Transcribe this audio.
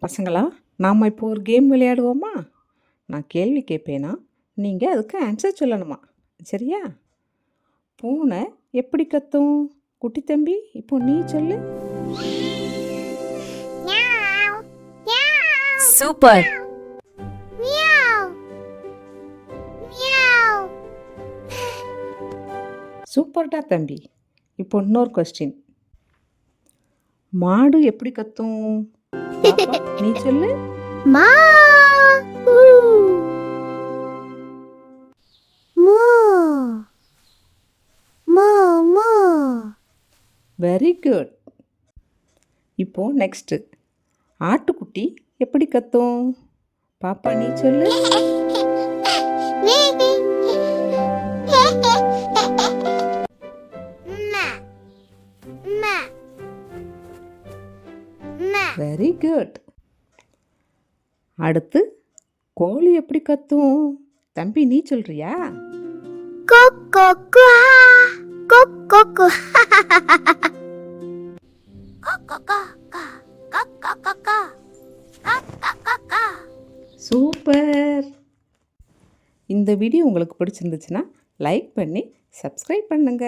பசங்களா, நாம் இப்போ ஒரு கேம் விளையாடுவோமா? நான் கேள்வி கேட்பேனா, நீங்கள் அதுக்கு ஆன்சர் சொல்லணுமா? சரியா? பூனை எப்படி கத்தும்? குட்டி தம்பி, இப்போ நீ சொல்லு. சூப்பர். சூப்பர்டா தம்பி. இப்போ இன்னொரு கொஸ்டின். மாடு எப்படி கத்தும்? பாப்பா, நீ சொல்லு. மா ஊ மோ மோ மோ. Very good. இப்போ நெக்ஸ்ட். ஆட்டுக்குட்டி எப்படி கத்தும்? பாப்பா, நீ சொல்லு. Very good. அடுத்து கோழி எப்படி கத்தும்? தம்பி, நீ சொல்றியா? கொக்கொக்குஆ கொக்கொக்கு. சூப்பர். இந்த வீடியோ உங்களுக்கு பிடிச்சிருந்துச்சுன்னா லைக் பண்ணி சப்ஸ்கிரைப் பண்ணுங்க.